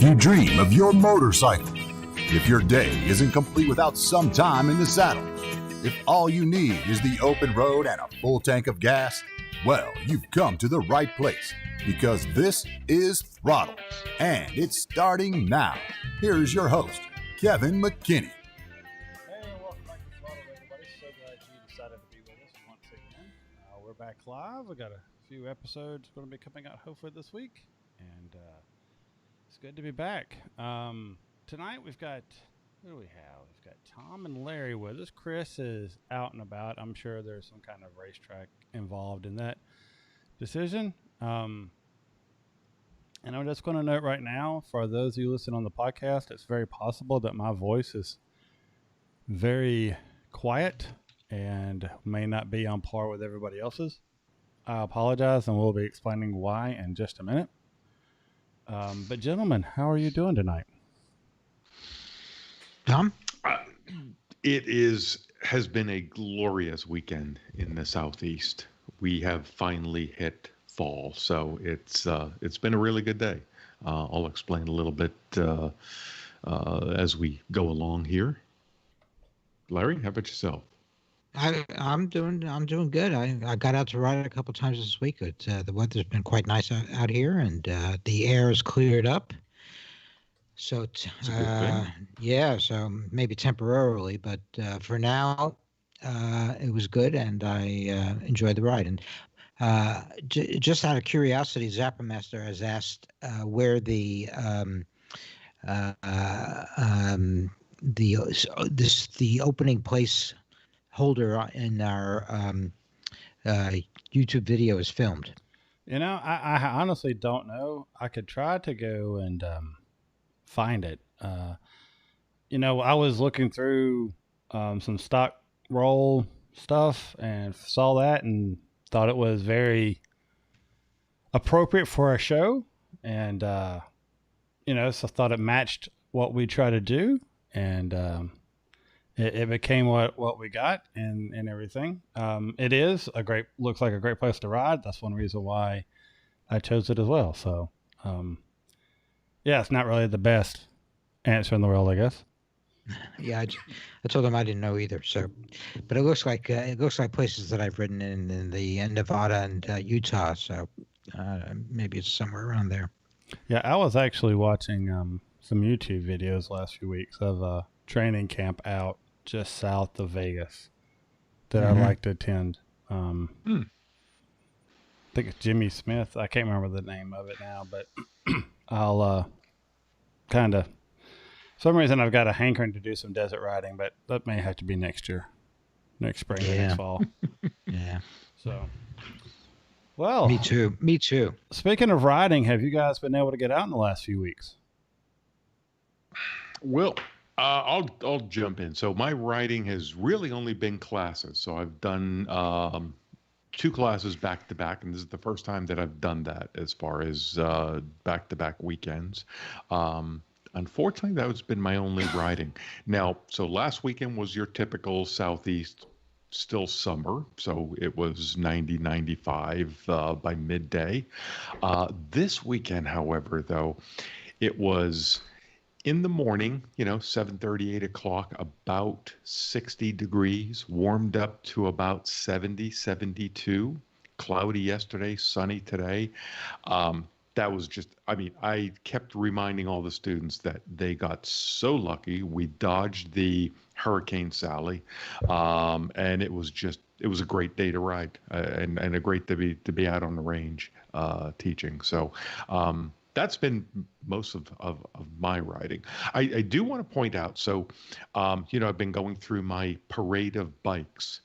If you dream of your motorcycle, if your day isn't complete without some time in the saddle, if all you need is the open road and a full tank of gas, well, you've come to the right place, because this is Throttled, and it's starting now. Here's your host, Kevin McKinney. Hey, and welcome back to Throttled, everybody. So glad you decided to be with us once again. We're back live. We got a few episodes going to be coming out hopefully this week, and it's good to be back. Tonight we've got, who do we have? We've got Tom and Larry with us. Chris is out and about. I'm sure there's some kind of racetrack involved in that decision. And I'm just going to note right now, for those of you listening on the podcast, it's very possible that my voice is very quiet and may not be on par with everybody else's. I apologize, and we'll be explaining why in just a minute. But gentlemen, how are you doing tonight? Tom? Has been a glorious weekend in the Southeast. We have finally hit fall, so it's been a really good day. I'll explain a little bit as we go along here. Larry, how about yourself? I'm doing good. I got out to ride a couple times this week. The weather's been quite nice out here, and the air is cleared up. So yeah, so maybe temporarily, but for now, it was good, and I enjoyed the ride. And just out of curiosity, Zappermaster has asked where the opening place holder in our YouTube video is filmed. You know, I honestly don't know. I could try to go and find it. You know, I was looking through some stock roll stuff and saw that and thought it was very appropriate for a show, and you know, so I thought it matched what we try to do, and it became what we got and everything. It is looks like a great place to ride. That's one reason why I chose it as well. So yeah, it's not really the best answer in the world, I guess. Yeah, I told him I didn't know either. So, but it looks like places that I've ridden in the Nevada and Utah. So maybe it's somewhere around there. Yeah, I was actually watching some YouTube videos last few weeks of a training camp out just south of Vegas that I'd like to attend. I think it's Jimmy Smith. I can't remember the name of it now, but I'll kind of, for some reason I've got a hankering to do some desert riding, but that may have to be next year, next spring, or next fall. Yeah. So, well. Me too. Speaking of riding, have you guys been able to get out in the last few weeks? Well, I'll jump in. So my riding has really only been classes. So I've done 2 classes back to back, and this is the first time that I've done that as far as back to back weekends. Unfortunately, that's been my only riding. Now, so last weekend was your typical Southeast, still summer, so it was 90, 95 by midday. This weekend, however, though, it was in the morning, 7:30, 8 o'clock, about 60 degrees, warmed up to about 70, 72, cloudy yesterday, sunny today. That was just, I kept reminding all the students that they got so lucky. We dodged the Hurricane Sally, and it was a great day to ride, and a great to be out on the range teaching. So that's been most of my riding. I do want to point out, so, I've been going through my parade of bikes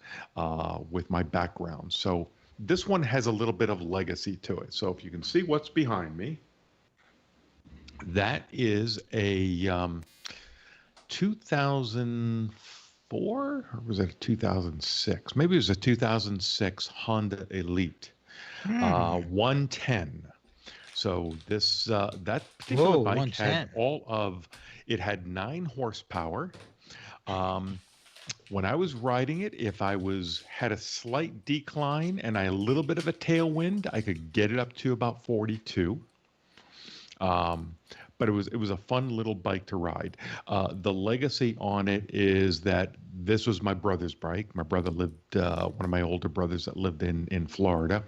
with my background. So this one has a little bit of legacy to it. So if you can see what's behind me, that is a 2004, or was it a 2006? Maybe it was a 2006 Honda Elite 110. So this that particular bike had it had 9 horsepower. When I was riding it, if I had a slight decline and a little bit of a tailwind, I could get it up to about 42. but it was a fun little bike to ride. The legacy on it is that this was my brother's bike. My brother lived, one of my older brothers that lived in Florida,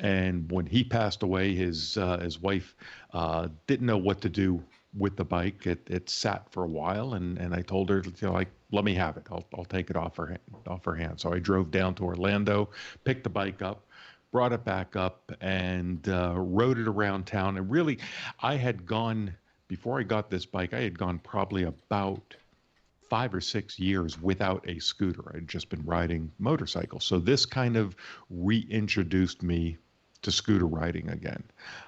and when he passed away, his wife didn't know what to do with the bike. It sat for a while, and I told her, like, let me have it. I'll take it off her hand. So I drove down to Orlando, picked the bike up, brought it back up, and rode it around town. And really, I had gone, before I got this bike, I had gone probably about 5 or 6 years without a scooter. I'd just been riding motorcycles. So this kind of reintroduced me to scooter riding again.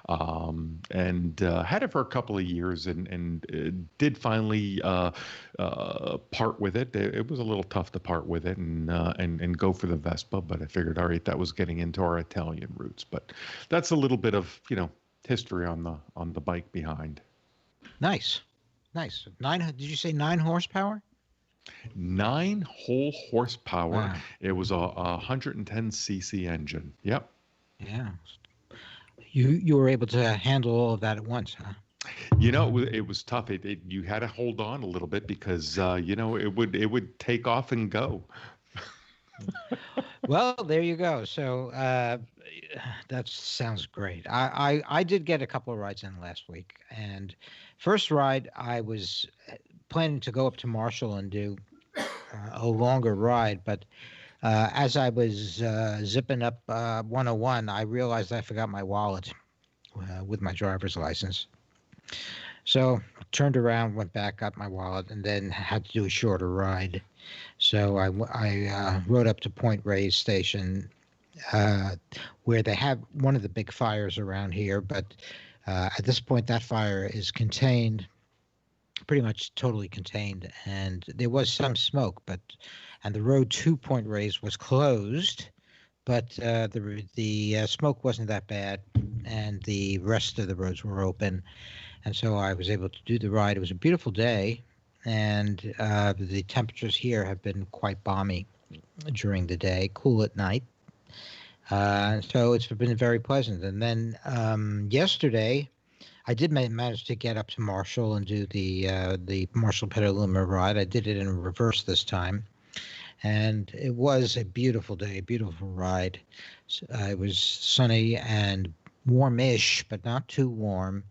And had it for a couple of years, and did finally part with it. It was a little tough to part with it and go for the Vespa, but I figured, all right, that was getting into our Italian roots. But that's a little bit of, history on the bike behind. Nice. Did you say 9 horsepower? 9 whole horsepower. Wow. It was a 110cc engine. Yep. Yeah. You were able to handle all of that at once, huh? It was tough. You had to hold on a little bit because it would take off and go. Well, there you go. So that sounds great. I did get a couple of rides in last week, and first ride I was planning to go up to Marshall and do a longer ride, but as I was zipping up 101, I realized I forgot my wallet with my driver's license. So turned around, went back, got my wallet, and then had to do a shorter ride. So I rode up to Point Reyes Station, where they have one of the big fires around here. But at this point, that fire is contained, pretty much totally contained. And there was some smoke, and the road to Point Reyes was closed, but the smoke wasn't that bad, and the rest of the roads were open. And so I was able to do the ride. It was a beautiful day, and the temperatures here have been quite balmy during the day, cool at night. So it's been very pleasant. And then yesterday, I did manage to get up to Marshall and do the Marshall Petaluma ride. I did it in reverse this time, and it was a beautiful day, a beautiful ride. It was sunny and warmish, but not too warm.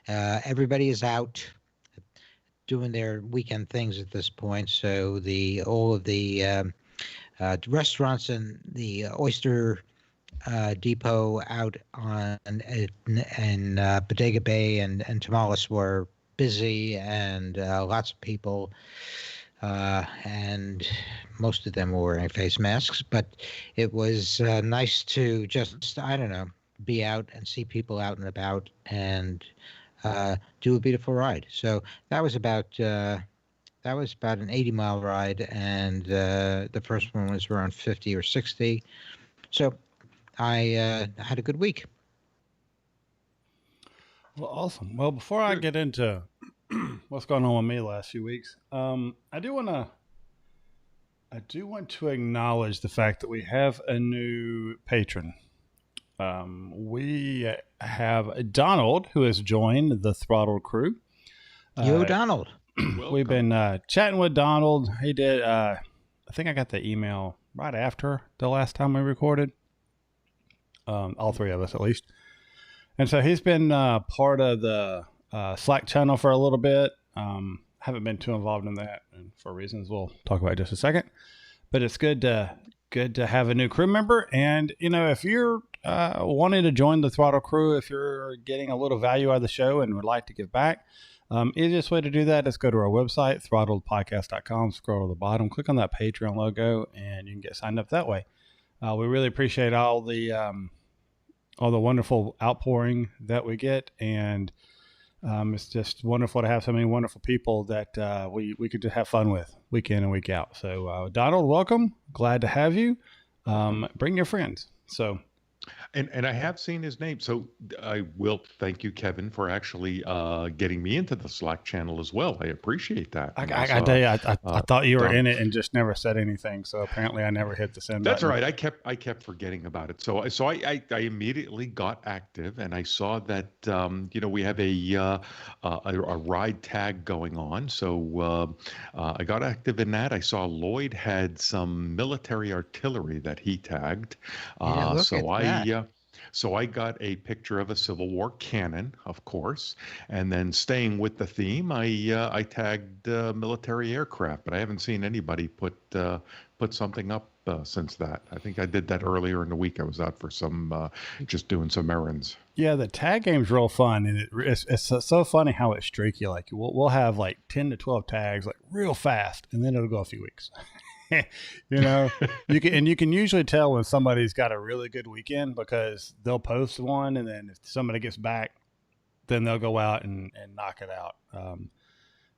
Everybody is out doing their weekend things at this point, so all of the restaurants and the oyster depot out in Bodega Bay and Tamales were busy, and lots of people, and most of them were wearing face masks. But it was nice to just, I don't know, be out and see people out and about and do a beautiful ride. So that was about an 80-mile ride, and the first one was around 50 or 60. So I had a good week. Well, awesome. Well, before I get into what's going on with me the last few weeks, I do want to acknowledge the fact that we have a new patron. We have Donald, who has joined the Throttled crew. Yo, Donald. We've been chatting with Donald. He did, I think I got the email right after the last time we recorded. All three of us, at least. And so he's been part of the Slack channel for a little bit. Haven't been too involved in that, and for reasons we'll talk about in just a second. But it's good to have a new crew member. And, if you're wanting to join the Throttle crew, if you're getting a little value out of the show and would like to give back, easiest way to do that is go to our website, throttledpodcast.com, scroll to the bottom, click on that Patreon logo, and you can get signed up that way. We really appreciate all the wonderful outpouring that we get, and it's just wonderful to have so many wonderful people that we could just have fun with week in and week out. So, Donald, welcome. Glad to have you. Bring your friends. So, And I have seen his name, so I will thank you, Kevin, for actually getting me into the Slack channel as well. I appreciate that. And I tell you, I thought you were Don, in it and just never said anything. So apparently, I never hit the send that's button. right. I kept forgetting about it. So I immediately got active, and I saw that we have a ride tag going on. So I got active in that. I saw Lloyd had some military artillery that he tagged. Yeah, look at So that. I got a picture of a Civil War cannon, of course, and then staying with the theme, I tagged military aircraft, but I haven't seen anybody put something up since that. I think I did that earlier in the week. I was out for some just doing some errands. Yeah, the tag game's real fun, and it's so funny how it's streaky. Like we'll have like 10 to 12 tags like real fast, and then it'll go a few weeks. you know, you can usually tell when somebody's got a really good weekend because they'll post one, and then if somebody gets back, then they'll go out and knock it out. I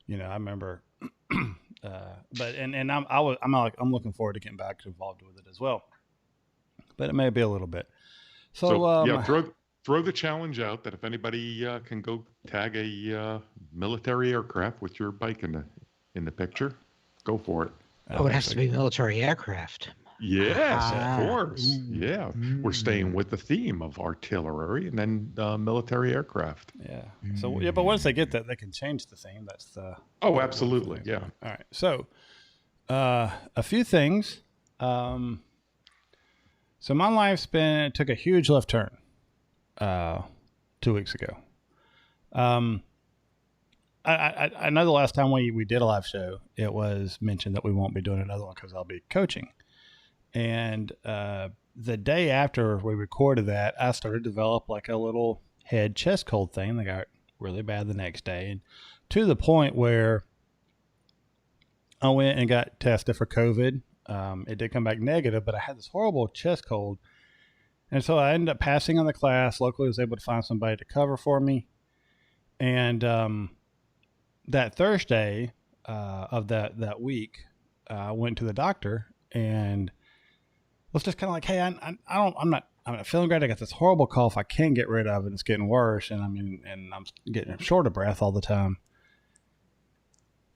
remember, but and I'm looking forward to getting back involved with it as well, but it may be a little bit. So, So yeah, throw the challenge out that if anybody can go tag a military aircraft with your bike in the picture, go for it. Oh, it has to be military aircraft. Yes, of Ah, course. ooh, Yeah, we're staying with the theme of artillery and then military aircraft. yeah. So yeah, but once they get that, they can change the theme. That's the Oh, absolutely. Yeah. All right. So, a few things. So my life's took a huge left turn 2 weeks ago. I know the last time we did a live show, it was mentioned that we won't be doing another one because I'll be coaching. And the day after we recorded that, I started to develop like a little head chest cold thing that got really bad the next day, and to the point where I went and got tested for COVID. It did come back negative, but I had this horrible chest cold. And so I ended up passing on the class. Luckily, I was able to find somebody to cover for me. And that Thursday of that week, I went to the doctor and was just kind of like, hey, I'm not feeling great. I got this horrible cough I can't get rid of, and it's getting worse. And I'm getting short of breath all the time.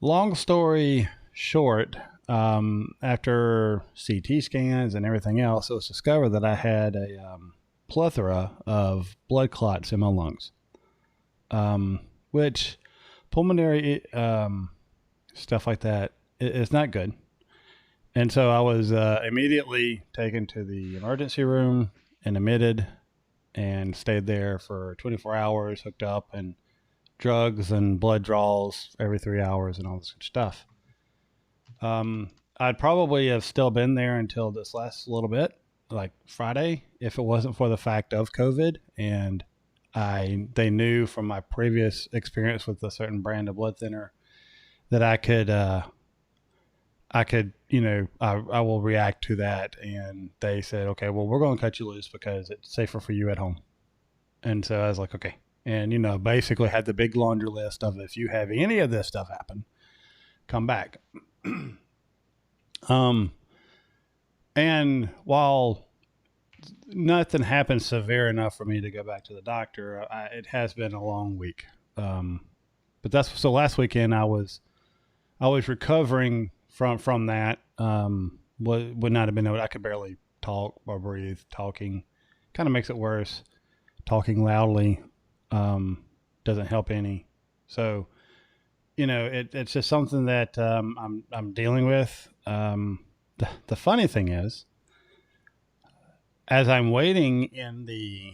Long story short, after CT scans and everything else, it was discovered that I had a plethora of blood clots in my lungs, which pulmonary stuff like that is not good. And so I was immediately taken to the emergency room and admitted and stayed there for 24 hours, hooked up, and drugs and blood draws every 3 hours and all this good stuff. I'd probably have still been there until this last little bit, like Friday, if it wasn't for the fact of COVID. And they knew from my previous experience with a certain brand of blood thinner that I could, I will react to that. And they said, okay, well, we're going to cut you loose because it's safer for you at home. And so I was like, okay. And, basically had the big laundry list of if you have any of this stuff happen, come back. And while nothing happened severe enough for me to go back to the doctor, it has been a long week. But so last weekend I was recovering from that. Would not have been able. I could barely talk or breathe. Talking kind of makes it worse. Talking loudly doesn't help any. So, it's just something that I'm dealing with. The funny thing is, as I'm waiting in the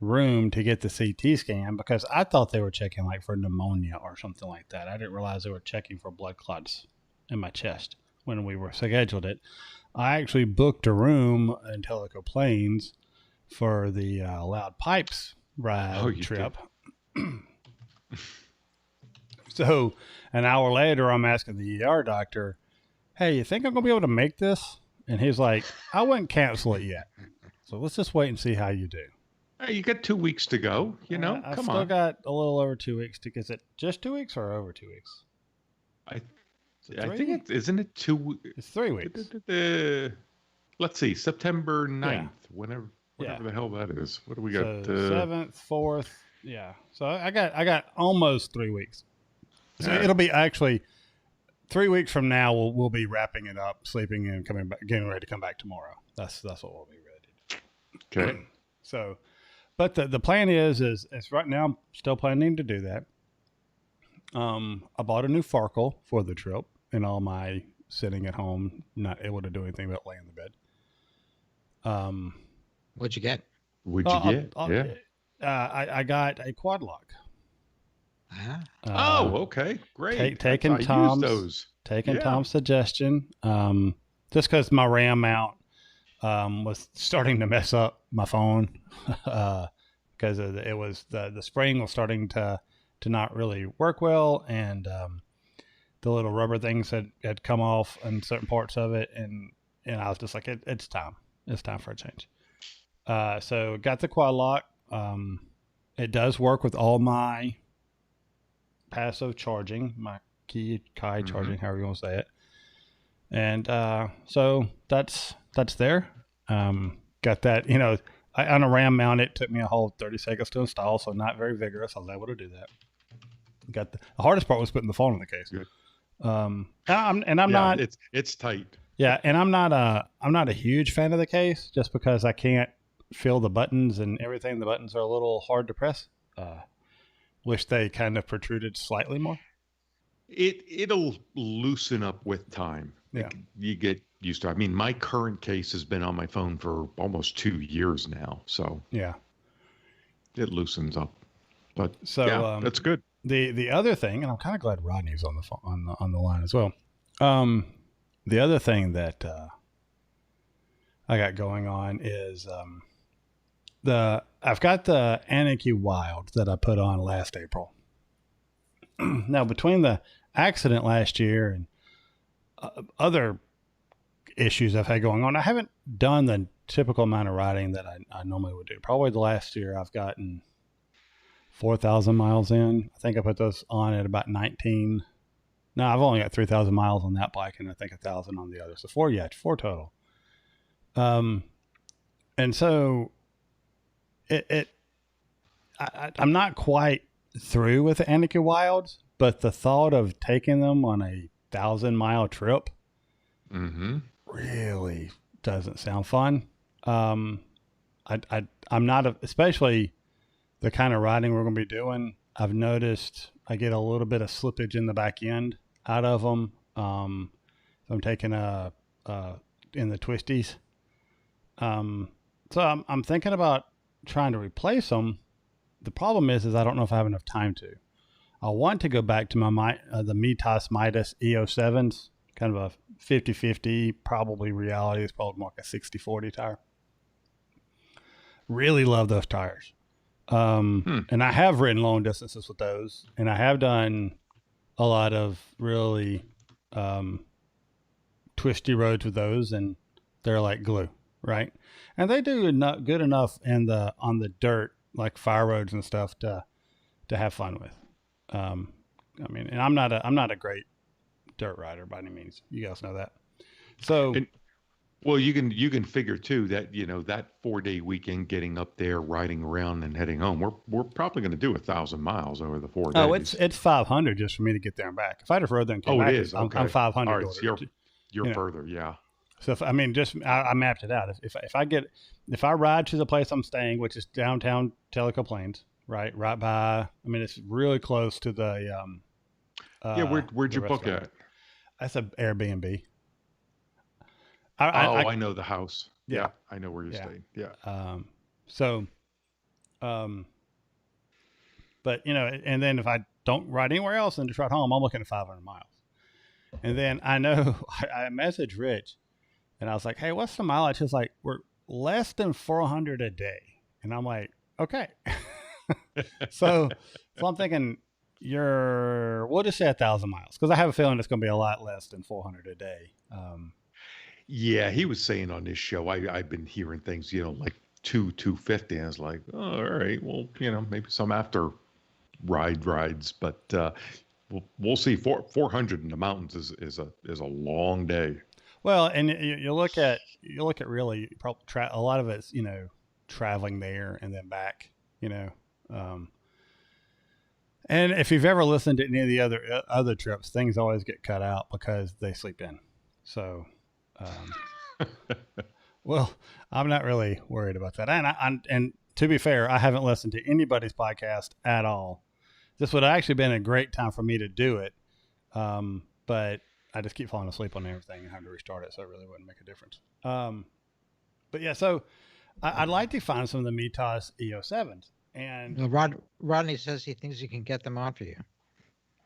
room to get the CT scan, because I thought they were checking like for pneumonia or something like that. I didn't realize they were checking for blood clots in my chest when we were scheduled it. I actually booked a room in Tellico Plains for the Loud Pipes ride trip. So an hour later, I'm asking the ER doctor, hey, you think I'm going to be able to make this? And he's like, I wouldn't cancel it yet. So let's just wait and see how you do. Hey, you got 2 weeks to go. I've come still on. got a little over 2 weeks to. Is it just 2 weeks or over 2 weeks? I think isn't it 2 weeks? It's 3 weeks. Let's see, September 9th, whenever. whatever the hell that is. What do we got? So 7th, 4th. Yeah. So I got almost 3 weeks. So it'll be actually 3 weeks from now. We'll be wrapping it up, sleeping and coming back, getting ready to come back tomorrow. That's what we'll be ready to do. Okay. So, but the plan is right now I'm still planning to do that. I bought a new Farkle for the trip, and all my sitting at home, not able to do anything but lay in the bed. What'd you get? What'd you get? I got a quad lock. Okay, great. Taking Tom's suggestion. Just because my RAM mount was starting to mess up my phone because it was the spring was starting to not really work well, and the little rubber things had come off in certain parts of it, and I was just like, it's time for a change. So got the quad lock. It does work with all my passive charging, my Kai charging, however you want to say it. And so that's there. Got that, on a RAM mount, it took me a whole 30 seconds to install, so not very vigorous. I was able to do that. Got the hardest part was putting the phone in the case. Good. I'm not. It's tight. Yeah, and I'm not a huge fan of the case just because I can't feel the buttons and everything. The buttons are a little hard to press. Wish they kind of protruded slightly more. It'll loosen up with time. Yeah. You get used to it. I mean, my current case has been on my phone for almost 2 years now, so yeah, it loosens up. But that's good. The other thing, and I'm kind of glad Rodney's on the phone, on the line as well. The other thing that I got going on is I've got the Anarchy Wild that I put on last April. Now, between the accident last year and other issues I've had going on, I haven't done the typical amount of riding that I normally would do. Probably the last year I've gotten 4,000 miles in. I think I put those on at about 19. No, I've only got 3,000 miles on that bike, and I think 1,000 on the other. So four total. And so I'm not quite through with the Anarchy Wilds, but the thought of taking them on a 1,000-mile trip really doesn't sound fun. I'm not, especially the kind of riding we're going to be doing. I've noticed I get a little bit of slippage in the back end out of them. I'm taking in the twisties. So I'm thinking about trying to replace them. The problem is I don't know if I have enough time to. I want to go back to the Mitas Midas E07s, kind of a 50-50, probably reality. It's probably more like a 60-40 tire. Really love those tires. And I have ridden long distances with those, and I have done a lot of really twisty roads with those, and they're like glue, right? And they do good enough on the dirt, like fire roads and stuff, to have fun with. I mean, and I'm not a great dirt rider by any means. You guys know that. So. Well, you can figure too that that 4-day weekend, getting up there, riding around, and heading home. We're probably going to do 1,000 miles over the 4 days. Oh, it's 500 just for me to get there and back. If I just rode there and came back, it is. Okay. I'm 500. All right, so you're further, yeah. So I mapped it out. If I ride to the place I'm staying, which is downtown Tellico Plains, right by. I mean, it's really close to the. Where'd you book at? That's an Airbnb. I know the house. Yeah. I know where you stayed. Yeah. But and then if I don't ride anywhere else and just ride home, I'm looking at 500 miles. And then I know I messaged Rich, and I was like, "Hey, what's the mileage?" He's like, "We're less than 400 a day," and I'm like, "Okay." so I'm thinking we'll just say 1,000 miles, because I have a feeling it's going to be a lot less than 400 a day. Yeah, he was saying on this show, I've been hearing things, like 250. And I was like, oh, all right, well, maybe some after rides, but we'll see. 400 in the mountains is a long day. Well, and you look at really probably a lot of it's traveling there and then back, and if you've ever listened to any of the other trips, things always get cut out because they sleep in. So, well, I'm not really worried about that. And to be fair, I haven't listened to anybody's podcast at all. This would have actually been a great time for me to do it. But I just keep falling asleep on everything and having to restart it. So it really wouldn't make a difference. But yeah, so I'd like to find some of the Mitas EO7s. And Rodney says he thinks he can get them on for you.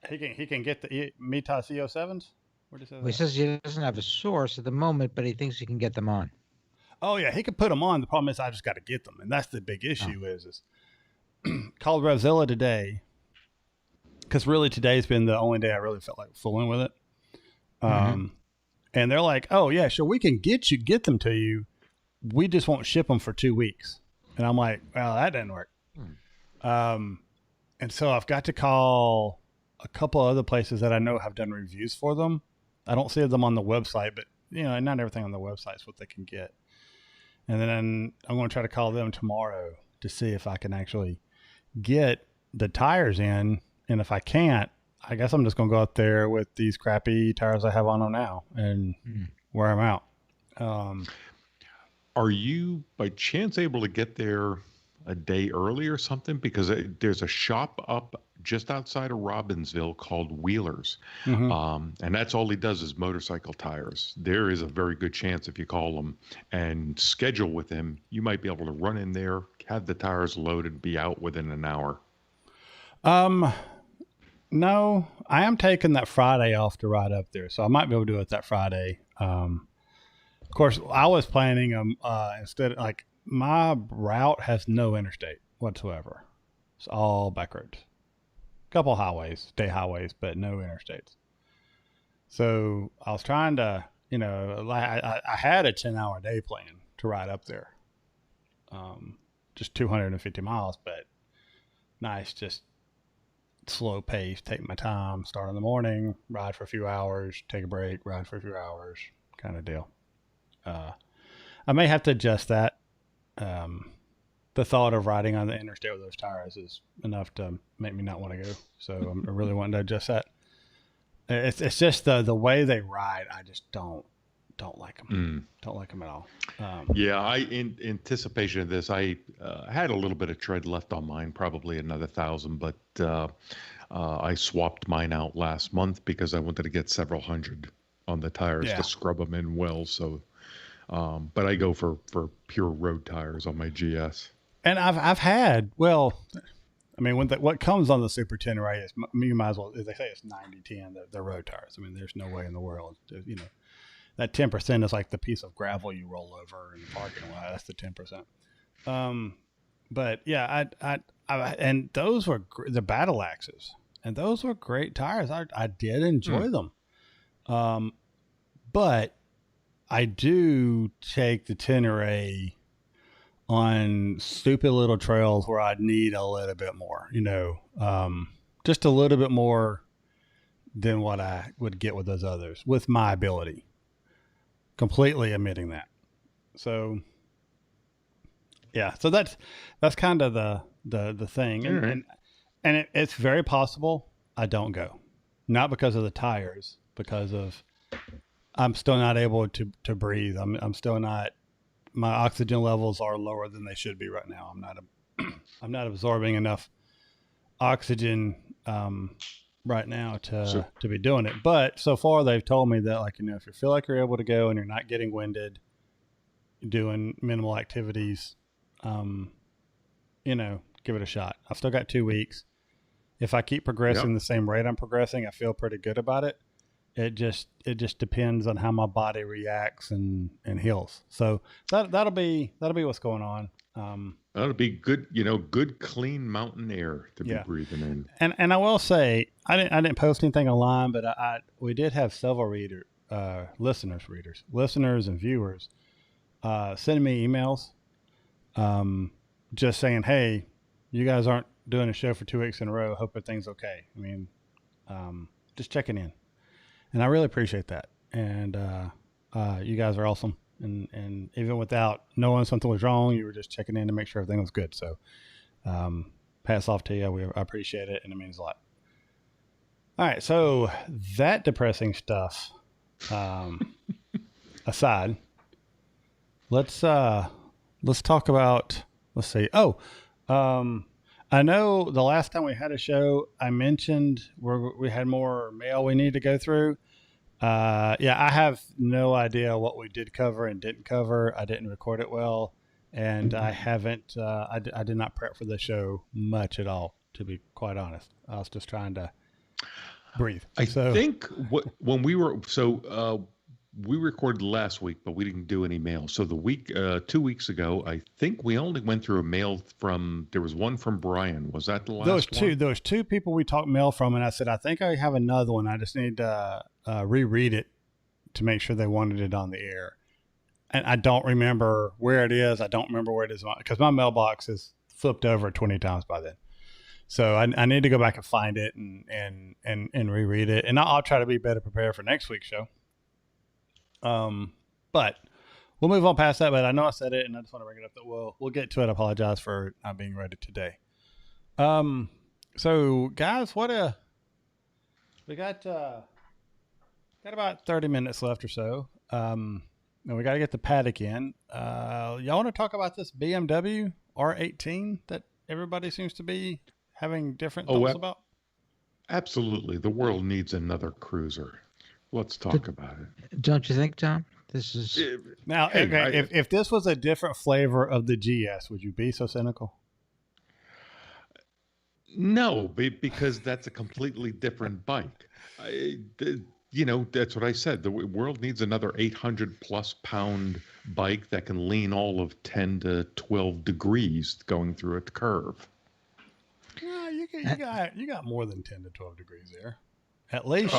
He can get the Mitas EO7s? Where did he say that? He says he doesn't have a source at the moment, but he thinks he can get them on. Oh, yeah, he could put them on. The problem is I just got to get them. And that's the big issue is called Revzilla today. Because really today's been the only day I really felt like fooling with it. And they're like, oh, yeah, sure, we can get them to you. We just won't ship them for 2 weeks. And I'm like, well, that didn't work. And so I've got to call a couple other places that I know have done reviews for them. I don't see them on the website, but not everything on the website is what they can get. And then I'm going to try to call them tomorrow to see if I can actually get the tires in. And if I can't, I guess I'm just going to go out there with these crappy tires I have on them now and wear them out. Are you by chance able to get there a day early or something? Because there's a shop up just outside of Robbinsville called Wheelers. And that's all he does is motorcycle tires. There is a very good chance if you call him and schedule with him, you might be able to run in there, have the tires loaded, be out within an hour. No, I am taking that Friday off to ride up there. So I might be able to do it that Friday. Of course, I was planning instead of like my route has no interstate whatsoever. It's all back roads, couple highways, state highways, but no interstates. So I was trying to, I had a 10-hour day plan to ride up there, just 250 miles, but nice, just slow pace, take my time, start in the morning, ride for a few hours, take a break, ride for a few hours, kind of deal. I may have to adjust that. The thought of riding on the interstate with those tires is enough to make me not want to go. So I'm really wanting to adjust that. It's just the way they ride. I just don't like them. Don't like them at all. Yeah, in anticipation of this, I had a little bit of tread left on mine, probably another 1,000, but I swapped mine out last month because I wanted to get several hundred on the tires to scrub them in well. So, but I go for pure road tires on my GS. And I've had, well, I mean, what comes on the Super Tenere is, you might as well, as they say, it's 90-10, the road tires. I mean, there's no way in the world, that 10% is like the piece of gravel you roll over in the parking lot. That's the 10%. But yeah, I and those were the Battle Axes, and those were great tires. I did enjoy them. But I do take the Tenere on stupid little trails where I'd need a little bit more, just a little bit more than what I would get with those others with my ability. Completely admitting that. So yeah, so that's kind of the thing. And it's very possible I don't go. Not because of the tires, because of I'm still not able to breathe. I'm still not, my oxygen levels are lower than they should be right now. I'm not absorbing enough oxygen right now to be doing it. But so far they've told me that, like, if you feel like you're able to go and you're not getting winded, doing minimal activities, give it a shot. I've still got 2 weeks. If I keep progressing the same rate I'm progressing, I feel pretty good about it. It just depends on how my body reacts and heals. So that'll be what's going on. That'll be good, good clean mountain air to be breathing in. And I will say, I didn't post anything online, but we did have several listeners and viewers send me emails, just saying, hey, you guys aren't doing a show for 2 weeks in a row. Hope everything's okay. I mean, just checking in. And I really appreciate that. And you guys are awesome. and even without knowing something was wrong, you were just checking in to make sure everything was good. So, hats off to you. I appreciate it, and it means a lot. All right, so that depressing stuff aside, let's talk about. Let's see. I know the last time we had a show, I mentioned we had more mail we need to go through. Yeah, I have no idea what we did cover and didn't cover. I didn't record it well, and I haven't. I did not prep for the show much at all, to be quite honest. I was just trying to breathe. I think when we recorded last week, but we didn't do any mail. So the week 2 weeks ago, I think we only went through a mail from. There was one from Brian. Was that the last one? There was two people we talked mail from, and I said I think I have another one. I just need to reread it to make sure they wanted it on the air. And I don't remember where it is. I don't remember where it is because my mailbox is flipped over 20 times by then. So I need to go back and find it and reread it, and I'll try to be better prepared for next week's show. But we'll move on past that. But I know I said it, and I just want to bring it up that we'll get to it. I apologize for not being ready today. So guys, we got about 30 minutes left or so. And we got to get the paddock in. Y'all want to talk about this BMW R18 that everybody seems to be having different thoughts about? Absolutely. The world needs another cruiser. Let's talk about it. Don't you think, Tom? This is now. Hey, okay, if this was a different flavor of the GS, would you be so cynical? No, because that's a completely different bike. That's what I said. The world needs another 800 plus pound bike that can lean all of 10 to 12 degrees going through a curve. No, you got more than 10 to 12 degrees there. At least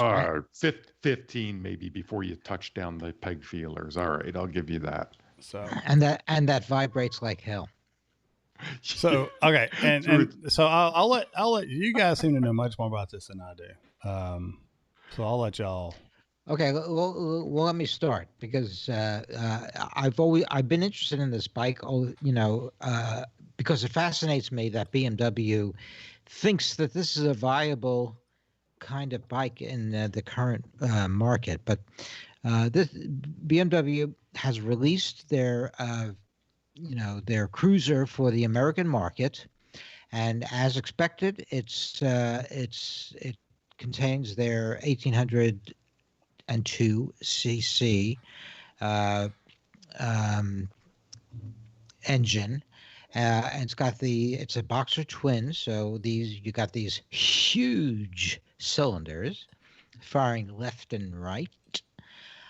15 maybe before you touch down the peg feelers. All right, I'll give you that. So and that vibrates like hell. So okay, and so I'll let you guys seem to know much more about this than I do. So I'll let y'all. Okay, well, let me start because I've been interested in this bike. Because it fascinates me that BMW thinks that this is a viable kind of bike in the current market. But this BMW has released their cruiser for the American market, and as expected, it contains their 1802 cc engine. And it's a boxer twin, so you got these huge cylinders firing left and right,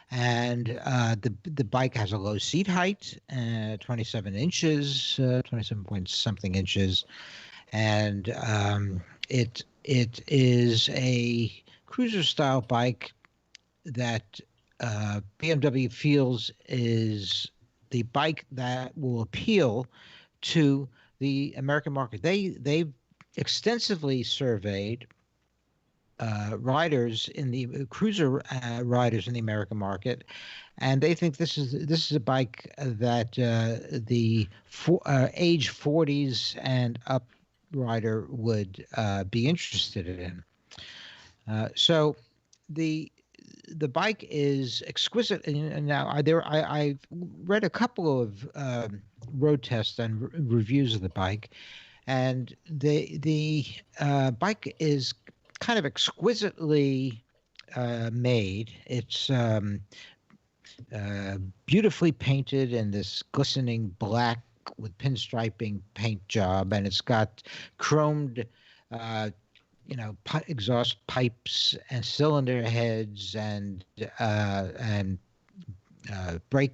and the bike has a low seat height, 27 inches, 27 point something inches, and it is a cruiser style bike that BMW feels is the bike that will appeal to the American market. They've extensively surveyed riders in the cruiser riders in the American market, and they think this is a bike that the age 40s and up rider would be interested in. So the bike is exquisite. And now I've read a couple of road tests and reviews of the bike, and the bike is kind of exquisitely made. It's beautifully painted in this glistening black with pinstriping paint job, and it's got chromed exhaust pipes and cylinder heads and brake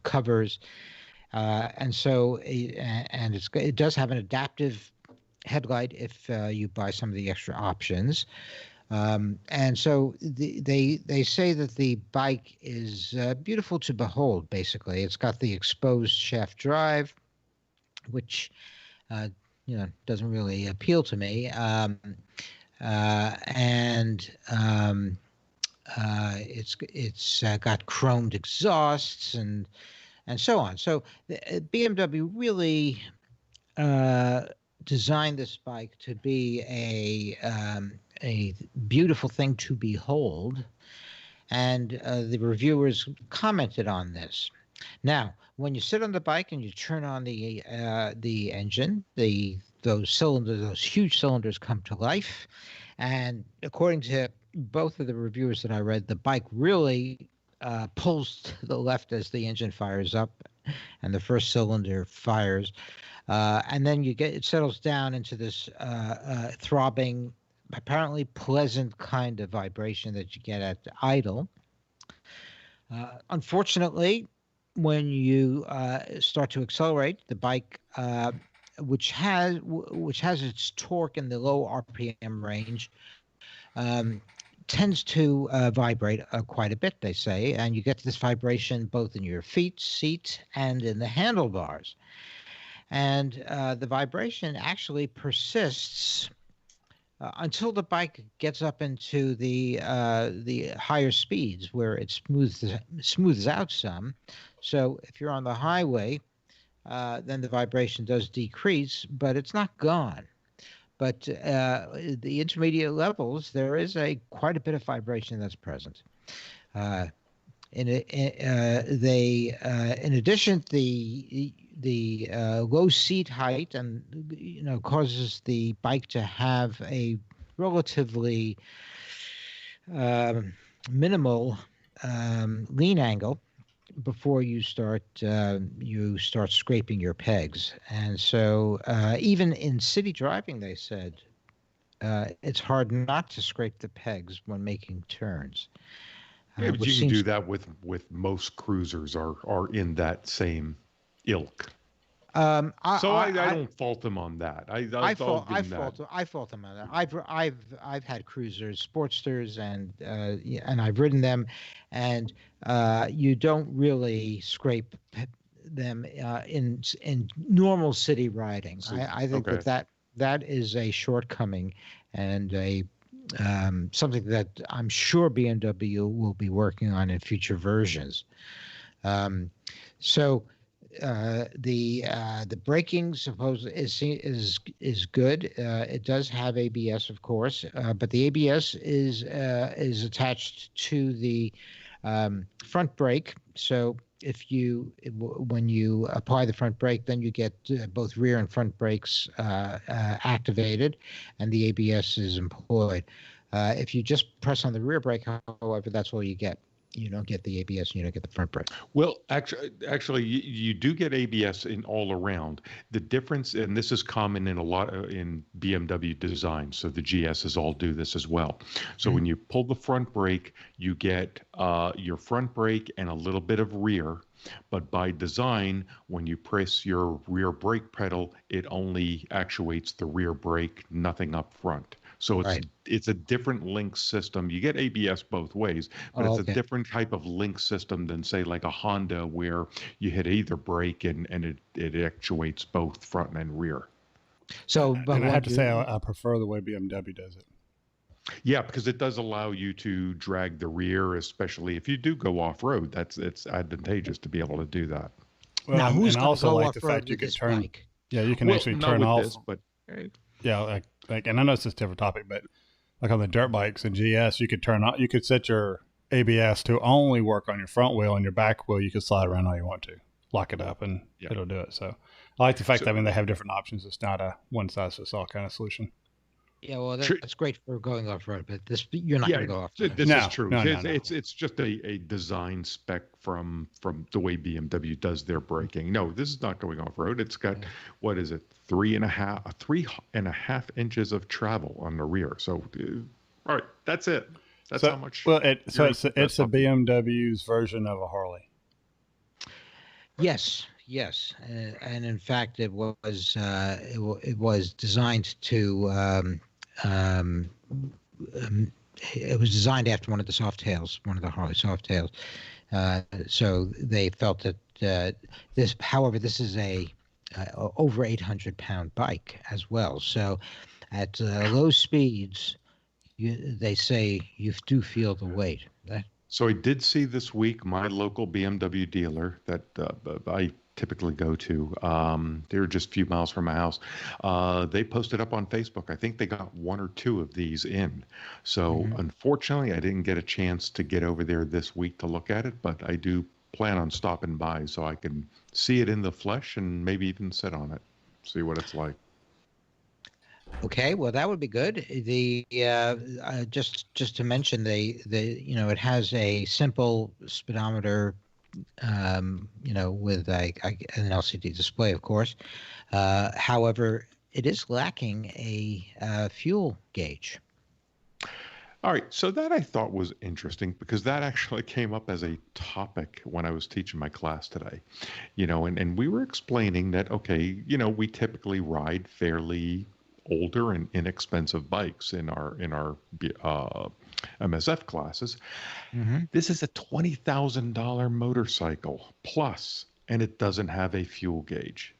covers, and it does have an adaptive headlight if you buy some of the extra options, and so they say that the bike is beautiful to behold. Basically, it's got the exposed shaft drive, which doesn't really appeal to me. It's got chromed exhausts and so on. So BMW really designed this bike to be a beautiful thing to behold, and the reviewers commented on this. Now, when you sit on the bike and you turn on the engine, those huge cylinders come to life, and according to both of the reviewers that I read, the bike really pulls to the left as the engine fires up, and the first cylinder fires, and then it settles down into this throbbing, apparently pleasant kind of vibration that you get at idle. Unfortunately, when you start to accelerate, the bike, which has its torque in the low RPM range, tends to vibrate quite a bit, they say, and you get this vibration both in your feet, seat, and in the handlebars. And the vibration actually persists until the bike gets up into the higher speeds, where it smooths out some. So if you're on the highway, then the vibration does decrease, but it's not gone. But the intermediate levels, there is quite a bit of vibration that's present. In addition, the low seat height and causes the bike to have a relatively minimal lean angle before you start scraping your pegs. And so even in city driving, they said it's hard not to scrape the pegs when making turns. Yeah, but you can do that with most cruisers are in that same ilk. I don't fault them on that. I fault them on that. I've had cruisers, Sportsters, and I've ridden them, and you don't really scrape them in normal city riding. I think that is a shortcoming and something that I'm sure BMW will be working on in future versions. So the braking is good. It does have ABS, of course, but the ABS is attached to the front brake. So when you apply the front brake, then you get both rear and front brakes activated, and the ABS is employed. If you just press on the rear brake, however, that's all you get. You don't get the ABS, and you don't get the front brake. Well, actually, you do get ABS in all around. The difference, and this is common in a lot in BMW design, so the GSs all do this as well. So when you pull the front brake, you get your front brake and a little bit of rear. But by design, when you press your rear brake pedal, it only actuates the rear brake, nothing up front. So it's a different link system. You get ABS both ways, but it's a different type of link system than, say, like a Honda, where you hit either brake and it actuates both front and rear. So, and I have to say, I prefer the way BMW does it. Yeah, because it does allow you to drag the rear, especially if you do go off road. It's advantageous to be able to do that. Well, now, who's going to go off road with this bike? Yeah, you can actually turn off. This, but yeah, and I know it's a different topic, but like on the dirt bikes and GS, you could set your ABS to only work on your front wheel, and your back wheel you can slide around all you want to, lock it up, and it'll do it. So I like the fact that they have different options. It's not a one size fits all kind of solution. Yeah, well, that's great for going off road, but you're not going to go off road. This is true. No. It's just a design spec from the way BMW does their braking. No, this is not going off road. It's got what is it, 3.5 inches of travel on the rear. So, all right, that's it. That's how much. Well, it's a BMW's version of a Harley. Yes, and in fact, it was designed to. It was designed after one of the Softails, one of the Harley Softails. So they felt that this. However, this is a over 800-pound bike as well. So at low speeds, they say you do feel the weight. So I did see this week my local BMW dealer that I typically go to. They're just a few miles from my house. They posted up on Facebook. I think they got one or two of these in. So unfortunately, I didn't get a chance to get over there this week to look at it, but I do plan on stopping by so I can see it in the flesh and maybe even sit on it, see what it's like. Okay, well that would be good. The just to mention the it has a simple speedometer, with an LCD display, of course. However, it is lacking a fuel gauge. All right, so that I thought was interesting because that actually came up as a topic when I was teaching my class today. And we were explaining that, okay, we typically ride fairly older and inexpensive bikes in our MSF classes. This is a $20,000 motorcycle plus, and it doesn't have a fuel gauge.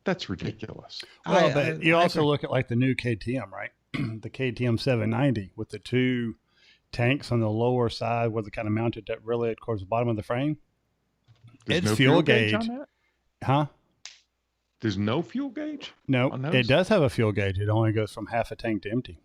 That's ridiculous. Well, but you also look at like the new KTM, right? The KTM 790 with the two tanks on the lower side where they kind of mounted that really towards the bottom of the frame. There's it's no fuel gauge. on that? Huh? There's no fuel gauge? No, it does have a fuel gauge. It only goes from half a tank to empty.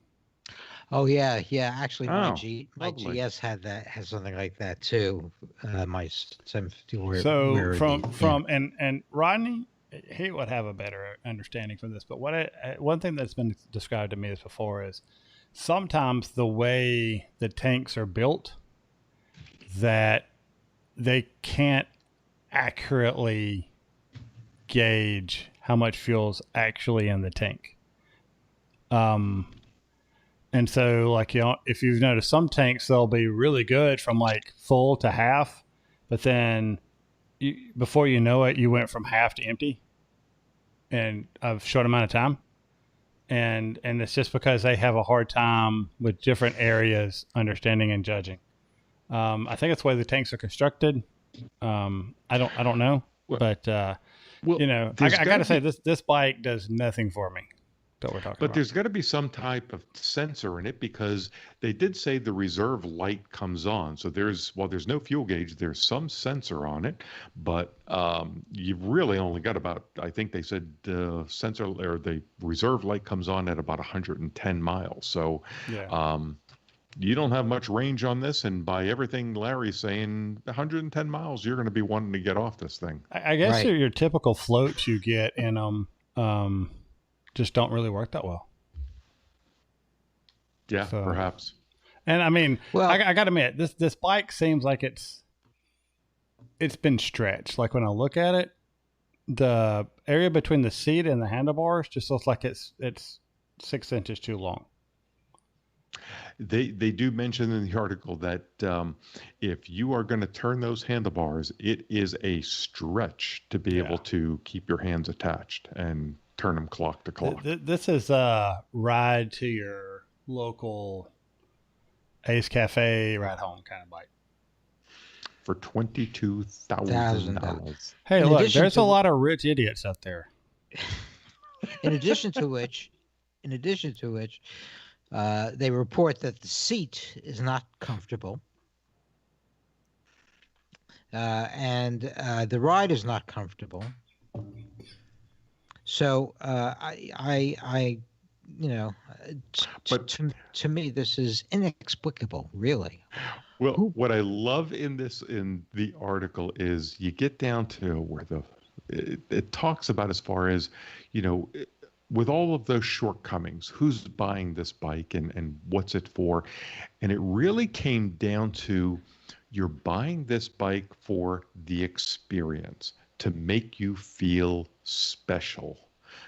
Oh yeah. Actually, my lovely. GS has something like that too. My 750. So from and Rodney, he would have a better understanding from this. But one thing that's been described to me as before is sometimes the way the tanks are built that they can't accurately gauge how much fuel's actually in the tank. And so like, if you've noticed some tanks, they'll be really good from like full to half, but then before you know it, you went from half to empty in a short amount of time. And it's just because they have a hard time with different areas understanding and judging. I think it's the way the tanks are constructed. I don't know, but I got to say this bike does nothing for me. That we're talking but about. There's got to be some type of sensor in it because they did say the reserve light comes on. So there's no fuel gauge, there's some sensor on it, but you've really only got about, I think they said the sensor or the reserve light comes on at about 110 miles. So you don't have much range on this, and by everything Larry's saying, 110 miles, you're going to be wanting to get off this thing. I guess your typical floats you get in them just don't really work that well. Yeah, perhaps. And I mean, I got to admit, this bike seems like it's been stretched. Like when I look at it, the area between the seat and the handlebars just looks like it's 6 inches too long. They do mention in the article that if you are going to turn those handlebars, it is a stretch to be able to keep your hands attached and turn them clock to clock. This is a ride to your local Ace Cafe ride home kind of bike. For $22,000. Hey, look, there's a lot of rich idiots out there. In addition to which, they report that the seat is not comfortable, and the ride is not comfortable. So to me, this is inexplicable, really. Well, what I love in the article is you get down to where it talks about as far as, with all of those shortcomings, who's buying this bike and what's it for? And it really came down to you're buying this bike for the experience, to make you feel special,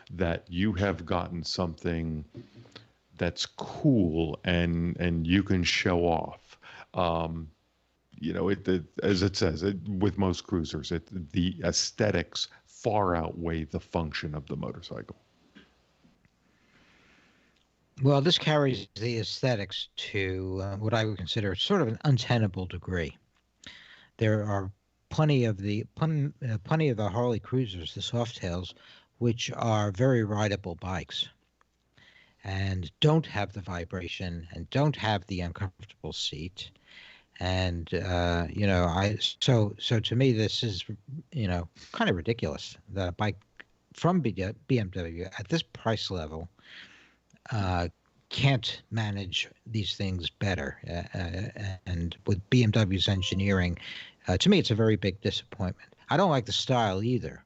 that you have gotten something that's cool and you can show off. As it says, with most cruisers, the aesthetics far outweigh the function of the motorcycle. Well, this carries the aesthetics to what I would consider sort of an untenable degree. There are plenty of the Harley cruisers, the Softails, which are very rideable bikes and don't have the vibration and don't have the uncomfortable seat And so to me this is kind of ridiculous that a bike from BMW at this price level can't manage these things better. And with BMW's engineering, to me, it's a very big disappointment. I don't like the style either,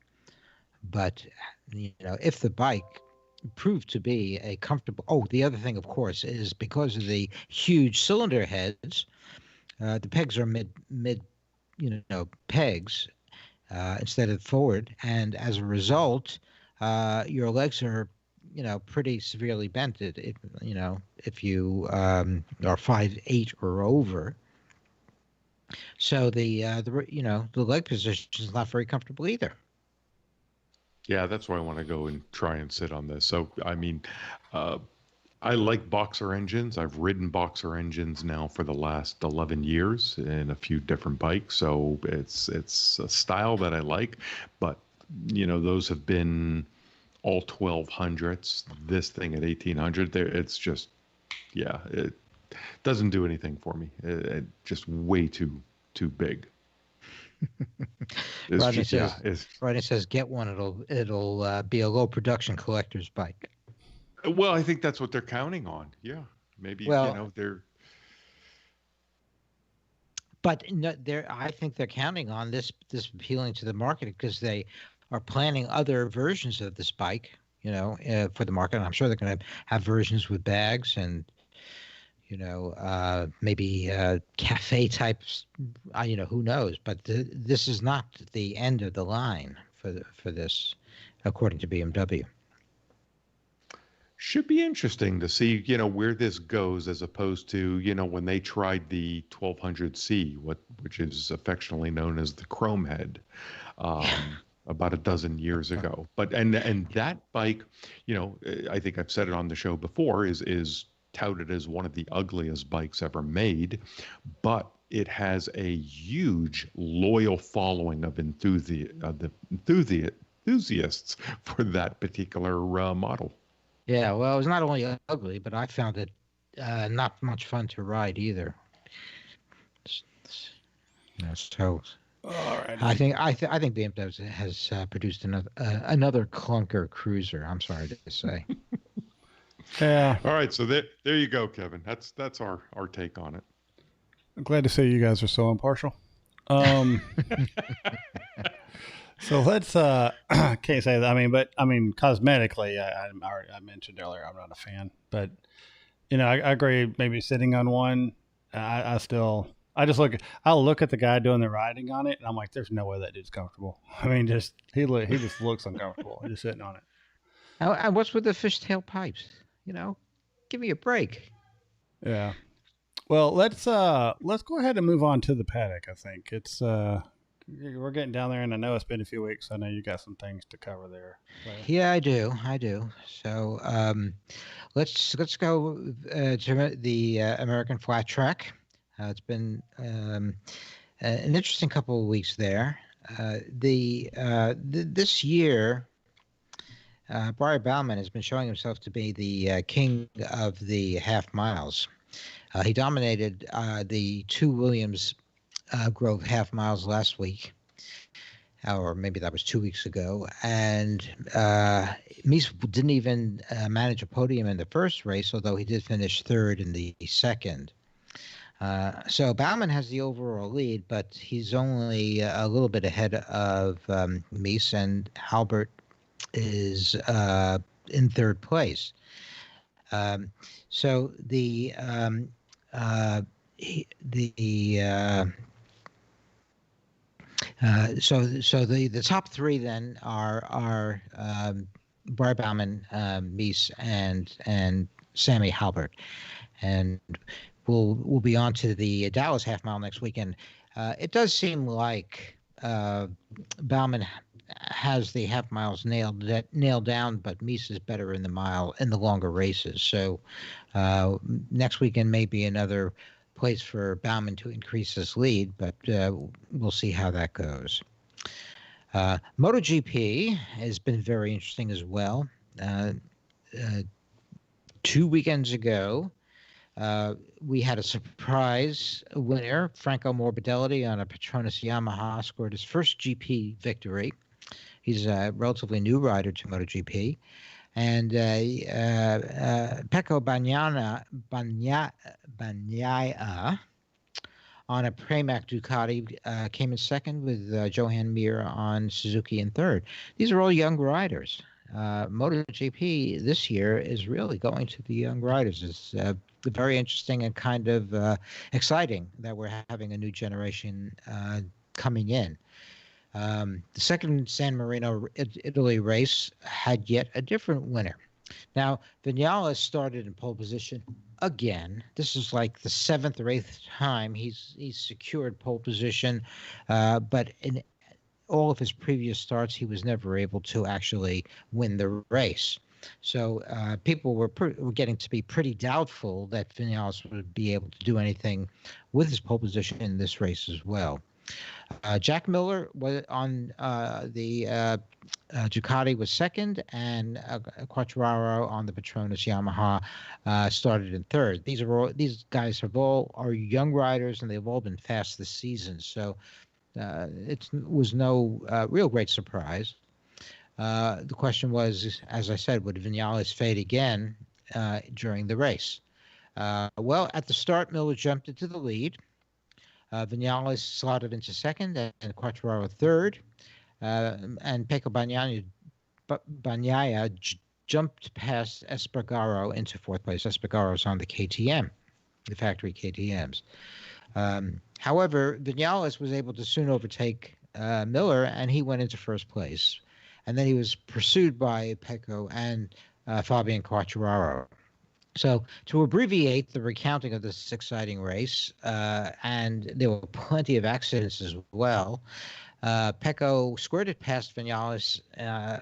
but if the bike proved to be a comfortable. Oh, the other thing, of course, is because of the huge cylinder heads, the pegs are mid pegs instead of forward, and as a result, your legs are pretty severely bent. If you are 5'8" or over, so the leg position is not very comfortable either. Yeah, that's why I want to go and try and sit on this. So, I mean, I like boxer engines. I've ridden boxer engines now for the last 11 years in a few different bikes. So it's a style that I like, but those have been all 1200s. This thing at 1800, it's just, yeah, it doesn't do anything for me. It just way too big. Rodney says, get one. It'll be a low production collector's bike. Well, I think that's what they're counting on. Yeah, maybe they're. But no, I think they're counting on this appealing to the market because they are planning other versions of this bike, for the market. And I'm sure they're going to have versions with bags and, maybe cafe types. Who knows? But this is not the end of the line for this, according to BMW. Should be interesting to see, where this goes as opposed to, when they tried the 1200C, which is affectionately known as the Chrome Head, about a dozen years ago. But and that bike, I think I've said it on the show before, is touted as one of the ugliest bikes ever made, but it has a huge loyal following of enthusiasts for that particular model. Yeah, well, it was not only ugly, but I found it not much fun to ride either. So, all right. I think BMW has produced another clunker cruiser. I'm sorry to say. Yeah. All right, so there you go, Kevin. That's our take on it. I'm glad to see you guys are so impartial. So let's can't say that. I mean, cosmetically, I mentioned earlier I'm not a fan, but I agree. Maybe sitting on one, I'll look at the guy doing the riding on it, and I'm like, there's no way that dude's comfortable. I mean, he just looks uncomfortable just sitting on it. And what's with the fishtail pipes? Give me a break. Yeah. Well, let's go ahead and move on to the paddock. I think it's we're getting down there, and I know it's been a few weeks. So I know you got some things to cover there. So. Yeah, I do. So let's go to the American Flat Track. It's been an interesting couple of weeks there. This year, Brian Bauman has been showing himself to be the king of the half miles. He dominated the 2 Williams Grove half miles last week, or maybe that was 2 weeks ago. And Mies didn't even manage a podium in the first race, although he did finish third in the second. So Bauman has the overall lead, but he's only a little bit ahead of Mies, and Halbert is in third place. So the top three then are Brian Bauman, Mies, and Sammy Halbert, and we'll be on to the Dallas half mile next weekend. It does seem like Bauman has the half miles nailed down, but Mies is better in the longer races. So next weekend may be another place for Bauman to increase his lead, but we'll see how that goes. MotoGP has been very interesting as well. 2 weekends ago, We had a surprise winner. Franco Morbidelli on a Petronas Yamaha scored his first GP victory. He's a relatively new rider to MotoGP. And Pecco Bagnaia on a Pramac Ducati came in second, with Johan Mir on Suzuki in third. These are all young riders. MotoGP this year is really going to the young riders. It's very interesting and kind of exciting that we're having a new generation coming in. The second San Marino, Italy race had yet a different winner. Now, Vinales started in pole position again. This is like the seventh or eighth time he's secured pole position, but in all of his previous starts, he was never able to actually win the race. So people were getting to be pretty doubtful that Vinales would be able to do anything with his pole position in this race as well. Jack Miller was on the Ducati was second, and Quartararo on the Petronas Yamaha started in third. These guys are young riders, and they've all been fast this season. So it was no real great surprise. The question was, as I said, would Vinales fade again during the race? Well, at the start, Miller jumped into the lead. Vinales slotted into second, and Quartararo third. And Pecco Bagnaia jumped past Espargaro into fourth place. Espargaro's on the KTM, the factory KTMs. However, Vinales was able to soon overtake Miller, and he went into first place. And then he was pursued by Pecco and Fabian Quartararo. So to abbreviate the recounting of this exciting race, and there were plenty of accidents as well, Pecco squirted past Vinales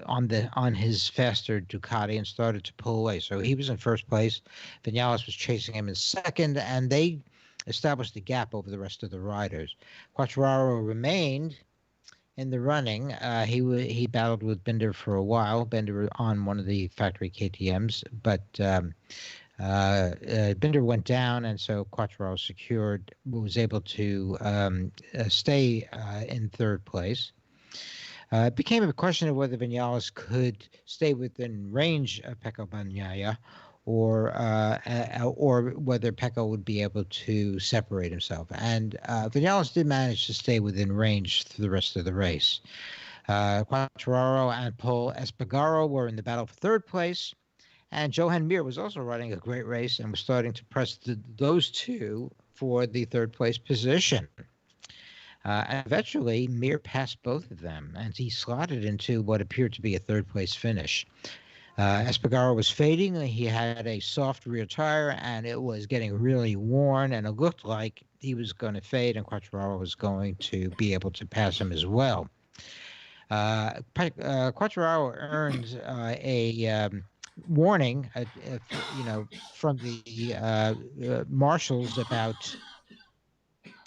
on his faster Ducati and started to pull away. So he was in first place. Vinales was chasing him in second, and they established a gap over the rest of the riders. Quartararo remained in the running. He battled with Binder for a while. Binder on one of the factory KTMs, but Binder went down, and so Quartararo was able to stay in third place. It became a question of whether Vinales could stay within range of Pecco Bagnaia, or whether Pecco would be able to separate himself. And Vinales did manage to stay within range through the rest of the race. Quartararo and Pol Espargaro were in the battle for third place. And Johan Mir was also riding a great race and was starting to press those two for the third place position. And eventually, Mir passed both of them, and he slotted into what appeared to be a third place finish. Espargaro was fading. He had a soft rear tire, and it was getting really worn, and it looked like he was going to fade, and Quartararo was going to be able to pass him as well. Quartararo earned a warning, from the marshals about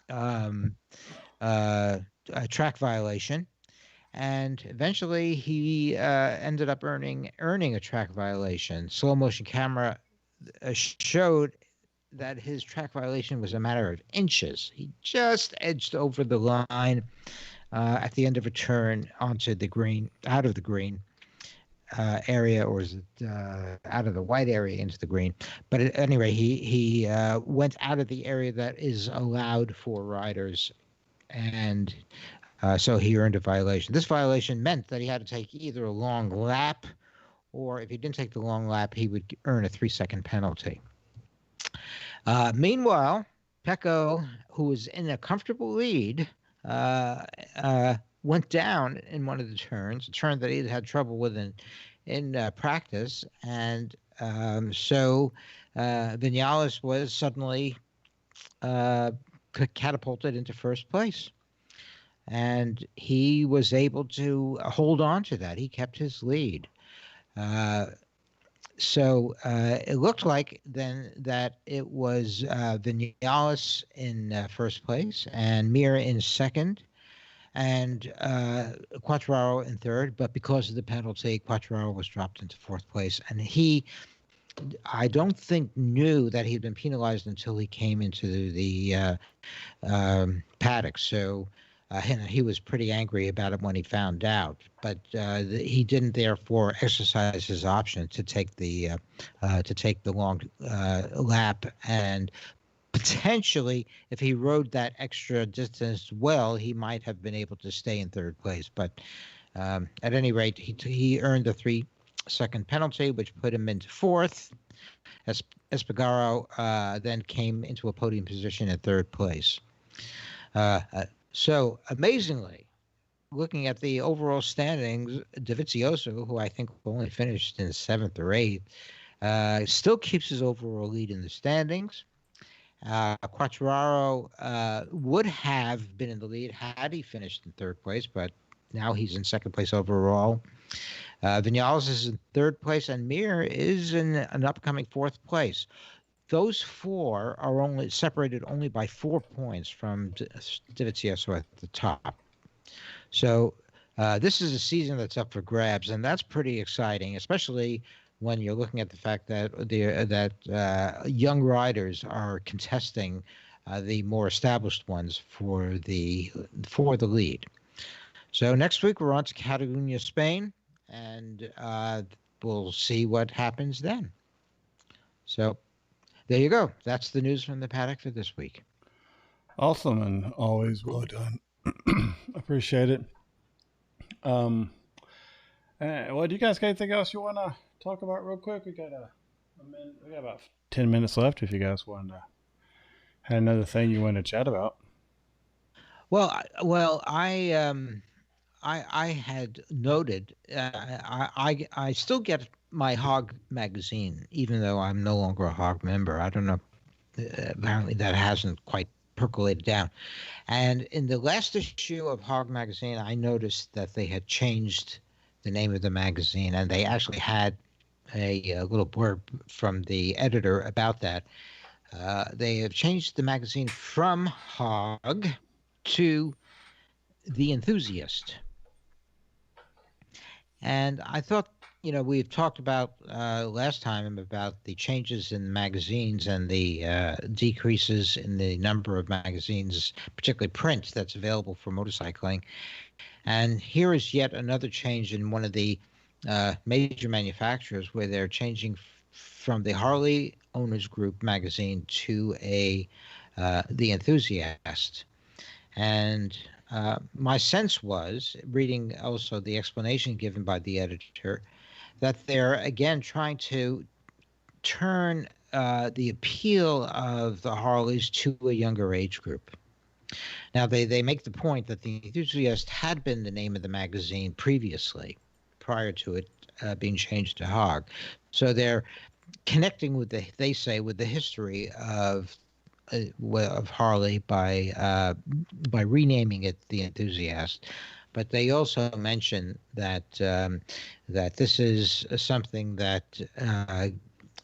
a track violation, and eventually he ended up earning a track violation. Slow motion camera showed that his track violation was a matter of inches. He just edged over the line at the end of a turn onto the green, out of the green area, or is it out of the white area into the green? But at any rate, he went out of the area that is allowed for riders, and so he earned a violation. This violation meant that he had to take either a long lap, or if he didn't take the long lap, he would earn a 3-second penalty. Meanwhile, Pecco, who was in a comfortable lead, went down in one of the turns, a turn that he had trouble with in practice, and so Vinales was suddenly catapulted into first place, and he was able to hold on to that. He kept his lead. So it looked like then that it was Vinales in first place and Mir in second, and Quartararo in third. But because of the penalty, Quartararo was dropped into fourth place, and he I don't think knew that he'd been penalized until he came into the paddock. So he was pretty angry about it when he found out. But he didn't therefore exercise his option to take the long lap, and potentially, if he rode that extra distance well, he might have been able to stay in third place. But at any rate, he earned a 3-second penalty, which put him into fourth. Espargaro then came into a podium position in third place. So amazingly, looking at the overall standings, Dovizioso, who I think only finished in seventh or eighth, still keeps his overall lead in the standings. Quartararo would have been in the lead had he finished in third place, but now he's in second place overall. Vinales is in third place, and Mir is in an upcoming fourth place. Those four are only separated only by 4 points from Dovizioso at the top. So this is a season that's up for grabs, and that's pretty exciting, especially when you're looking at the fact that young riders are contesting the more established ones for the lead. So next week we're on to Catalunya, Spain, and we'll see what happens then. So there you go. That's the news from the paddock for this week. Awesome, and always well done. Appreciate it. Well, do you guys got anything else you want to talk about real quick? We got we got about 10 minutes left. If you guys want to had another thing you want to chat about. Well, I had noted I still get my Hog magazine, even though I'm no longer a Hog member. I don't know. Apparently, that hasn't quite percolated down. And in the last issue of Hog magazine, I noticed that they had changed the name of the magazine, and they actually had a little blurb from the editor about that. They have changed the magazine from Hog to The Enthusiast. And I thought, we've talked about last time about the changes in magazines and the decreases in the number of magazines, particularly print, that's available for motorcycling. And here is yet another change in one of the major manufacturers, where they're changing from the Harley Owners Group magazine to the Enthusiast. And my sense was, reading also the explanation given by the editor, that they're again trying to turn the appeal of the Harleys to a younger age group. Now, they make the point that the Enthusiast had been the name of the magazine previously, prior to it being changed to Hog. So they're connecting with the history of Harley by renaming it the Enthusiast. But they also mention that this is something that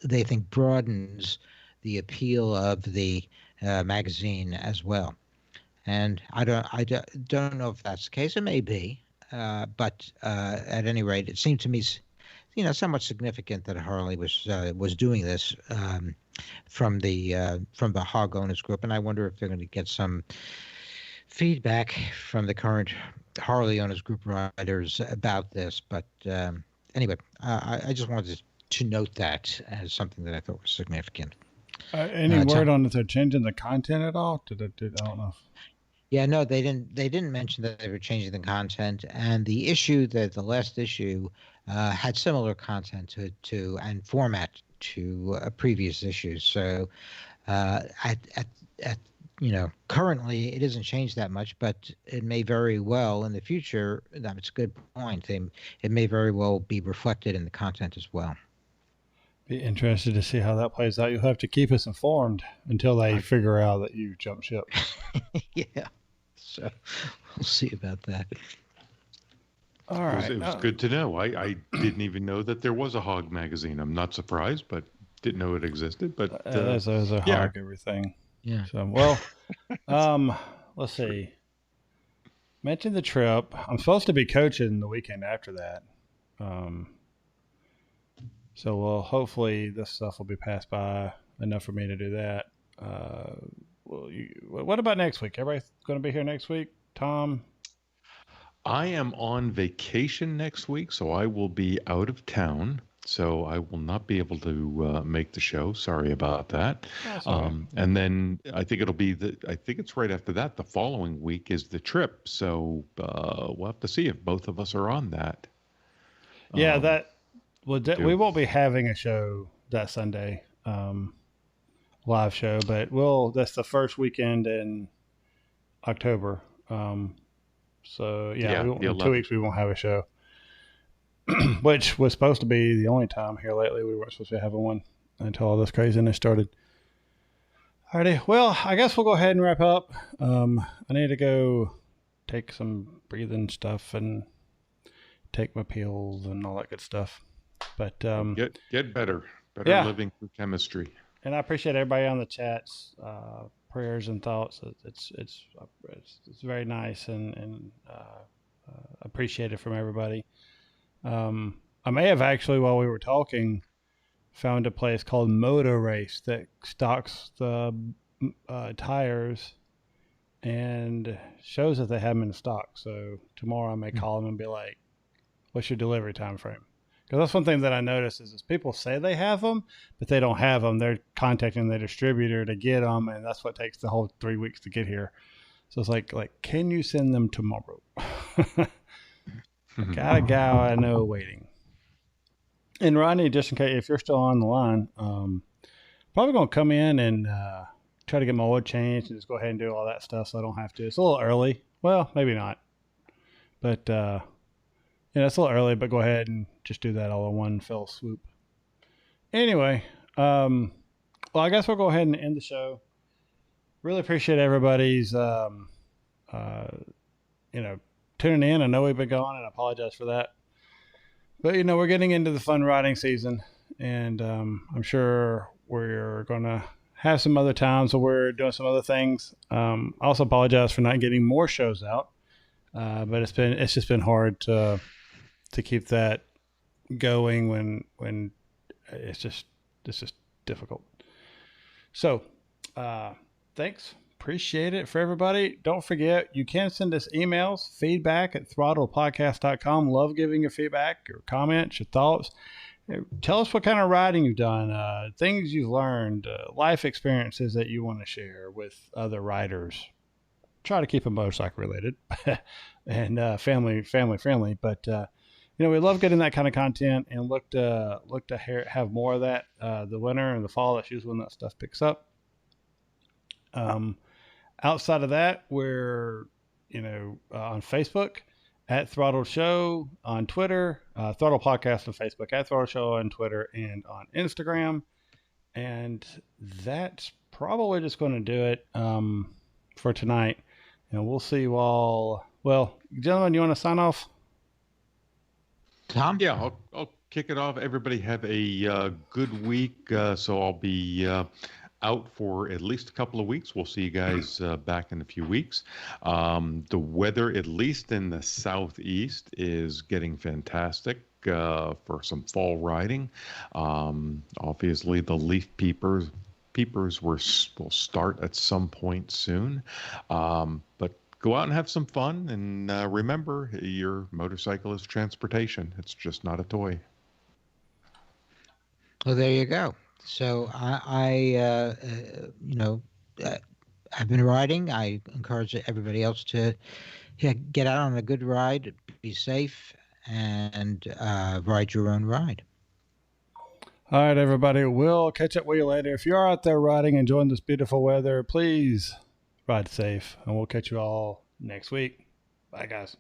they think broadens the appeal of the magazine as well. And I don't know if that's the case. It may be, but at any rate, it seemed to me, somewhat significant that Harley was doing this from the Hog Owners Group, and I wonder if they're going to get some feedback from the current Harley Owners Group riders about this. But anyway, I just wanted to note that as something that I thought was significant. Any word on if they're changing the content at all? I don't know. Yeah, no, they didn't mention that they were changing the content, and the last issue had similar content to and format to previous issues. So currently it isn't changed that much, but it may very well in the future. That's a good point. It may very well be reflected in the content as well. Be interested to see how that plays out. You'll have to keep us informed until they figure out that you jumped ship. Yeah. So we'll see about that. All right. It was good to know. I didn't even know that there was a Hog magazine. I'm not surprised, but didn't know it existed. But there's a Hog everything. Yeah. So, well, let's see. Mention the trip. I'm supposed to be coaching the weekend after that. So we'll hopefully this stuff will be passed by enough for me to do that. What about next week? Everybody going to be here next week? Tom? I am on vacation next week, so I will be out of town. So I will not be able to make the show. Sorry about that. That's all right. And then I think I think it's right after that. The following week is the trip. So we'll have to see if both of us are on that. Yeah, do. we won't be having a show that Sunday, live show, but that's the first weekend in October. So Yeah, in the 2 11th. weeks we won't have a show, which was supposed to be the only time here lately. We weren't supposed to be having one until all this craziness started. Alrighty, well, I guess we'll go ahead and wrap up. I need to go take some breathing stuff and take my pills and all that good stuff. But Get better Yeah. living through chemistry. and I appreciate everybody on the chats, prayers and thoughts. It's very nice and appreciated from everybody. I may have actually, while we were talking, found a place called Motor Race that stocks the tires and shows that they have them in stock. So tomorrow I may call them and be like, "What's your delivery time frame?" Because that's one thing that I notice is people say they have them, but they don't have them. They're contacting the distributor to get them, and that's what takes the whole 3 weeks to get here. So it's like, can you send them tomorrow? Got a gal I know waiting. And Rodney, just in case, if you're still on the line, probably going to come in and try to get my oil changed and just go ahead and do all that stuff so I don't have to. It's a little early. Well, maybe not. But, it's a little early, but go ahead and just do that all in one fell swoop. Anyway, well, I guess we'll go ahead and end the show. Really appreciate everybody's, tuning in. I know we've been gone, and I apologize for that. But, we're getting into the fun riding season, and I'm sure we're going to have some other times where we're doing some other things. I also apologize for not getting more shows out, but it's just been hard to keep that going when it's just difficult. So, thanks. Appreciate it for everybody. Don't forget, you can send us emails, feedback at throttledpodcast.com. Love giving your feedback, your comments, your thoughts. Tell us what kind of riding you've done, things you've learned, life experiences that you want to share with other riders. Try to keep them motorcycle related and family friendly. But, we love getting that kind of content and look to have more of that the winter and the fall. That's usually when that stuff picks up. Outside of that, we're, on Facebook at Throttled Show, on Twitter, Throttle Podcast on Facebook, at Throttle Show on Twitter and on Instagram. And that's probably just going to do it for tonight. And we'll see you all. Well, gentlemen, you want to sign off? Tom? Yeah, I'll kick it off. Everybody have a good week. So I'll be out for at least a couple of weeks. We'll see you guys back in a few weeks. The weather, at least in the southeast, is getting fantastic for some fall riding. Obviously, the leaf peepers will start at some point soon. But go out and have some fun. And remember, your motorcycle is transportation. It's just not a toy. Well, there you go. So I've been riding. I encourage everybody else to get out on a good ride, be safe, and ride your own ride. All right, everybody. We'll catch up with you later. If you're out there riding, enjoying this beautiful weather, please ride safe, and we'll catch you all next week. Bye, guys.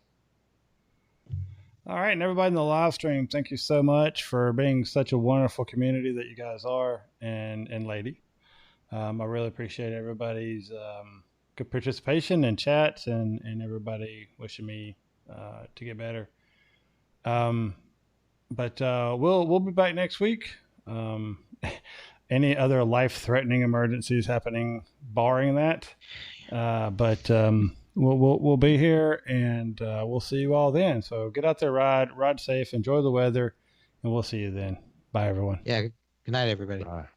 All right, and everybody in the live stream, thank you so much for being such a wonderful community that you guys are, and lady. I really appreciate everybody's good participation and chats, and everybody wishing me to get better. But we'll be back next week. Any other life-threatening emergencies happening, barring that, but we'll be here, and we'll see you all then. So get out there, ride safe, enjoy the weather, and we'll see you then. Bye, everyone. Yeah. Good night, everybody. Bye.